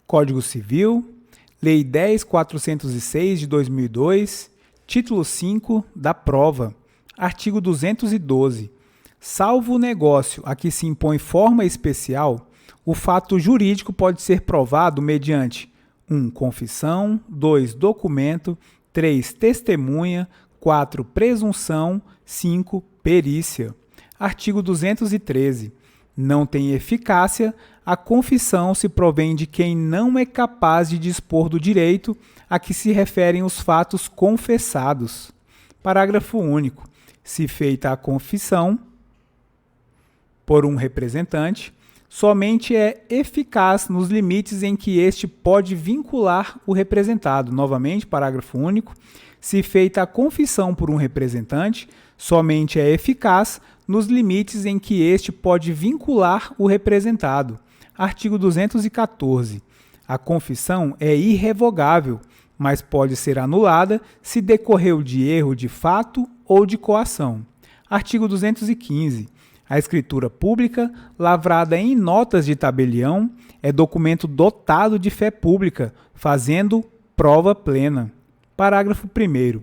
Código Civil, Lei 10.406 de 2002, título 5 da prova, artigo 212. Salvo o negócio a que se impõe forma especial, o fato jurídico pode ser provado mediante 1. Confissão, 2. Documento, 3. Testemunha, 4. Presunção, 5. Perícia. Artigo 213. Não tem eficácia a confissão se provém de quem não é capaz de dispor do direito a que se referem os fatos confessados. Parágrafo único. Se feita a confissão por um representante, somente é eficaz nos limites em que este pode vincular o representado. Novamente, parágrafo único. Se feita a confissão por um representante, somente é eficaz nos limites em que este pode vincular o representado. Artigo 214. A confissão é irrevogável, mas pode ser anulada se decorreu de erro de fato ou de coação. Artigo 215. A escritura pública, lavrada em notas de tabelião, é documento dotado de fé pública, fazendo prova plena. Parágrafo 1º.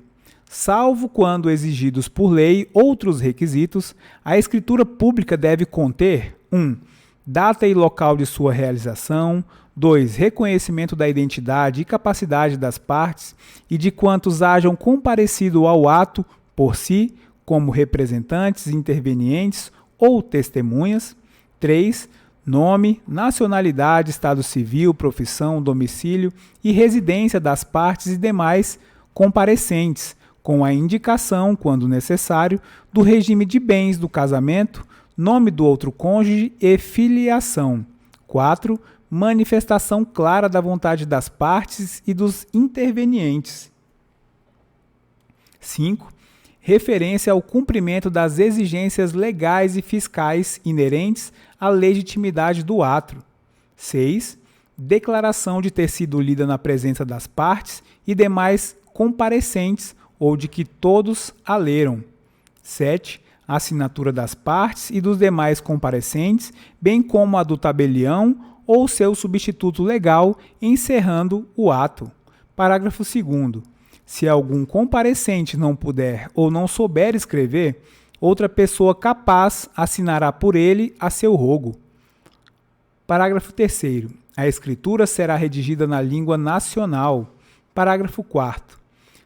Salvo quando exigidos por lei outros requisitos, a escritura pública deve conter 1. Data e local de sua realização, 2. Reconhecimento da identidade e capacidade das partes e de quantos hajam comparecido ao ato por si, como representantes, intervenientes ou testemunhas. 3. Nome, nacionalidade, estado civil, profissão, domicílio e residência das partes e demais comparecentes, com a indicação, quando necessário, do regime de bens do casamento, nome do outro cônjuge e filiação. 4. Manifestação clara da vontade das partes e dos intervenientes. 5. Referência ao cumprimento das exigências legais e fiscais inerentes à legitimidade do ato. 6. Declaração de ter sido lida na presença das partes e demais comparecentes ou de que todos a leram. 7. Assinatura das partes e dos demais comparecentes, bem como a do tabelião ou seu substituto legal, encerrando o ato. Parágrafo 2º. Se algum comparecente não puder ou não souber escrever, outra pessoa capaz assinará por ele a seu rogo. Parágrafo 3º. A escritura será redigida na língua nacional. Parágrafo 4º.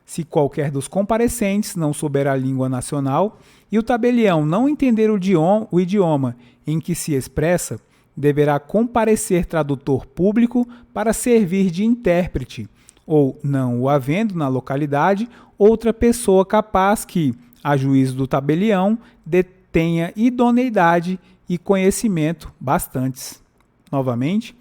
Se qualquer dos comparecentes não souber a língua nacional e o tabelião não entender o idioma em que se expressa, deverá comparecer tradutor público para servir de intérprete, ou, não o havendo na localidade, outra pessoa capaz que, a juízo do tabelião, detenha idoneidade e conhecimento bastantes. Novamente,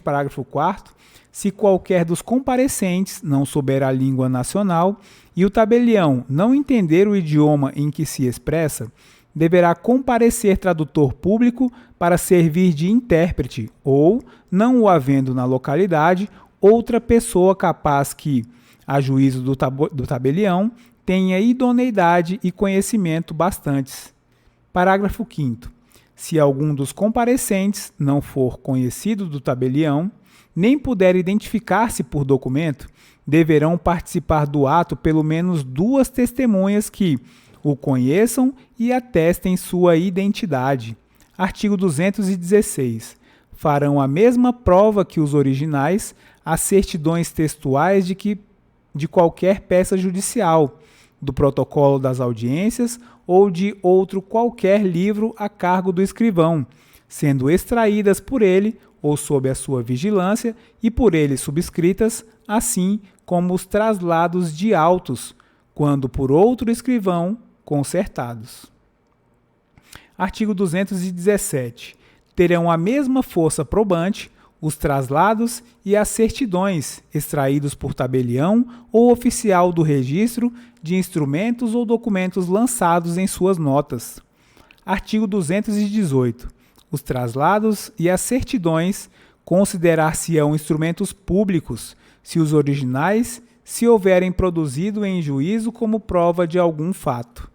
parágrafo 4º, se qualquer dos comparecentes não souber a língua nacional e o tabelião não entender o idioma em que se expressa, deverá comparecer tradutor público para servir de intérprete ou, não o havendo na localidade, outra pessoa capaz que, a juízo do tabelião, tenha idoneidade e conhecimento bastantes. Parágrafo 5º. Se algum dos comparecentes não for conhecido do tabelião, nem puder identificar-se por documento, deverão participar do ato pelo menos 2 testemunhas que o conheçam e atestem sua identidade. Artigo 216. Farão a mesma prova que os originais as certidões textuais de qualquer peça judicial, do protocolo das audiências ou de outro qualquer livro a cargo do escrivão, sendo extraídas por ele ou sob a sua vigilância e por ele subscritas, assim como os traslados de autos, quando por outro escrivão concertados. Artigo 217. Terão a mesma força probante os traslados e as certidões extraídos por tabelião ou oficial do registro de instrumentos ou documentos lançados em suas notas. Artigo 218. Os traslados e as certidões considerar-se-ão instrumentos públicos, se os originais se houverem produzido em juízo como prova de algum fato.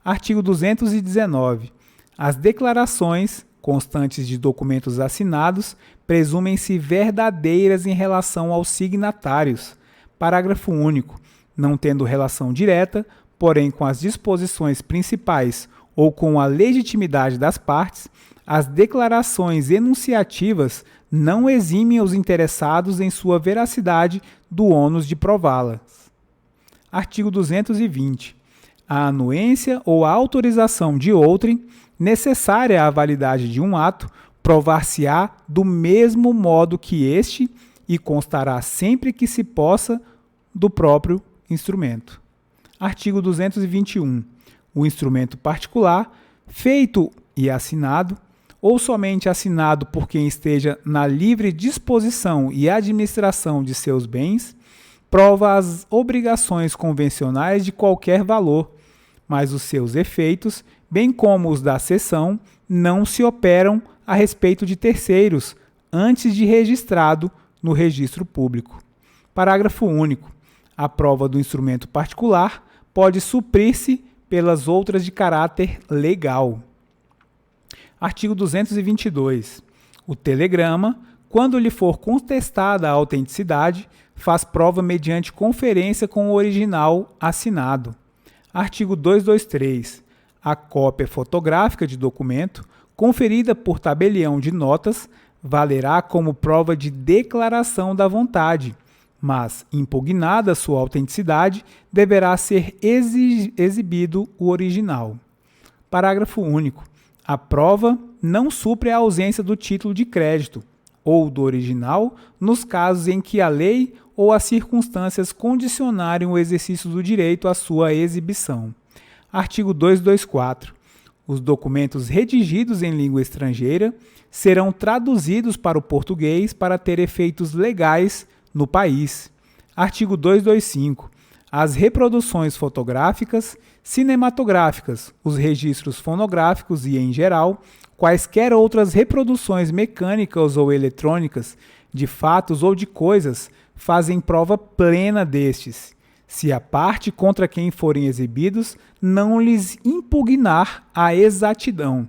Artigo 219. As declarações constantes de documentos assinados presumem-se verdadeiras em relação aos signatários. Parágrafo único. Não tendo relação direta, porém com as disposições principais ou com a legitimidade das partes, as declarações enunciativas não eximem os interessados em sua veracidade do ônus de prová-las. Artigo 220. A anuência ou a autorização de outrem, necessária à validade de um ato, provar-se-á do mesmo modo que este e constará sempre que se possa do próprio instrumento. Artigo 221. O instrumento particular, feito e assinado, ou somente assinado por quem esteja na livre disposição e administração de seus bens, prova as obrigações convencionais de qualquer valor, mas os seus efeitos, bem como os da cessão, não se operam a respeito de terceiros, antes de registrado no registro público. Parágrafo único. A prova do instrumento particular pode suprir-se pelas outras de caráter legal. Artigo 222. O telegrama, quando lhe for contestada a autenticidade, faz prova mediante conferência com o original assinado. Artigo 223. A cópia fotográfica de documento, conferida por tabelião de notas, valerá como prova de declaração da vontade, mas, impugnada sua autenticidade, deverá ser exibido o original. Parágrafo único. A prova não supre a ausência do título de crédito ou do original nos casos em que a lei ou as circunstâncias condicionarem o exercício do direito à sua exibição. Artigo 224. Os documentos redigidos em língua estrangeira serão traduzidos para o português para ter efeitos legais no país. Artigo 225. As reproduções fotográficas, cinematográficas, os registros fonográficos e, em geral, quaisquer outras reproduções mecânicas ou eletrônicas de fatos ou de coisas fazem prova plena destes, se a parte contra quem forem exibidos não lhes impugnar a exatidão.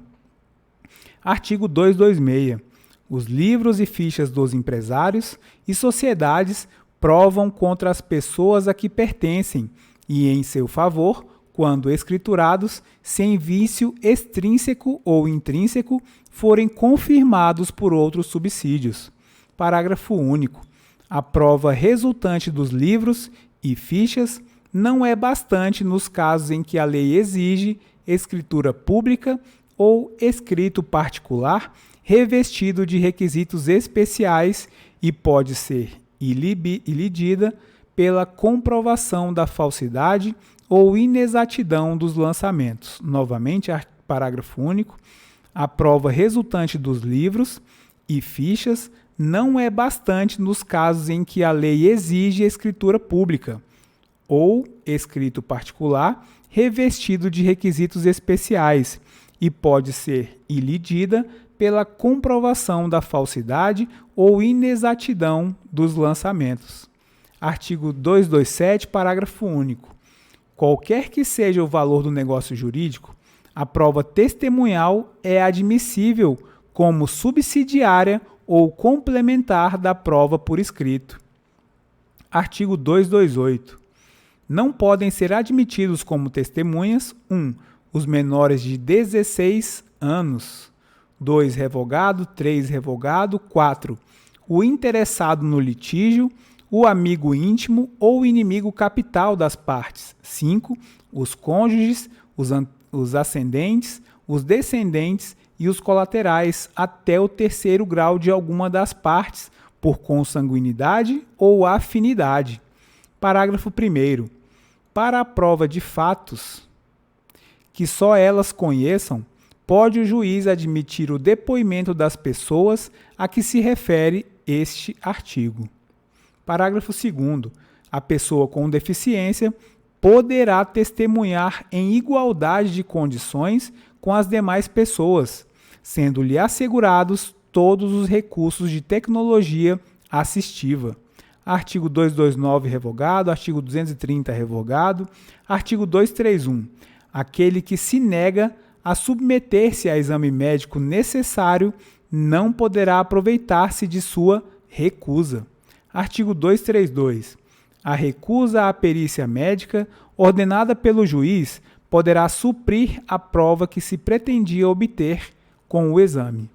Artigo 226. Os livros e fichas dos empresários e sociedades provam contra as pessoas a que pertencem e em seu favor, quando escriturados, sem vício extrínseco ou intrínseco, forem confirmados por outros subsídios. Parágrafo único. A prova resultante dos livros e fichas não é bastante nos casos em que a lei exige escritura pública ou escrito particular revestido de requisitos especiais e pode ser ilidida pela comprovação da falsidade ou inexatidão dos lançamentos. Novamente, parágrafo único. A prova resultante dos livros e fichas não é bastante nos casos em que a lei exige escritura pública ou escrito particular revestido de requisitos especiais e pode ser ilidida pela comprovação da falsidade ou inexatidão dos lançamentos. Artigo 227, parágrafo único. Qualquer que seja o valor do negócio jurídico, a prova testemunhal é admissível como subsidiária ou complementar da prova por escrito. Artigo 228. Não podem ser admitidos como testemunhas 1. Os menores de 16 anos. 2. Revogado. 3. Revogado. 4. O interessado no litígio, o amigo íntimo ou inimigo capital das partes. 5. Os cônjuges, os ascendentes, os descendentes e os colaterais até o terceiro grau de alguma das partes, por consanguinidade ou afinidade. Parágrafo 1º. Para a prova de fatos que só elas conheçam, pode o juiz admitir o depoimento das pessoas a que se refere este artigo. Parágrafo 2º. A pessoa com deficiência poderá testemunhar em igualdade de condições com as demais pessoas, sendo-lhe assegurados todos os recursos de tecnologia assistiva. Artigo 229 revogado, artigo 230 revogado, artigo 231. Aquele que se nega a submeter-se a exame médico necessário, não poderá aproveitar-se de sua recusa. Artigo 232. A recusa à perícia médica, ordenada pelo juiz, poderá suprir a prova que se pretendia obter com o exame.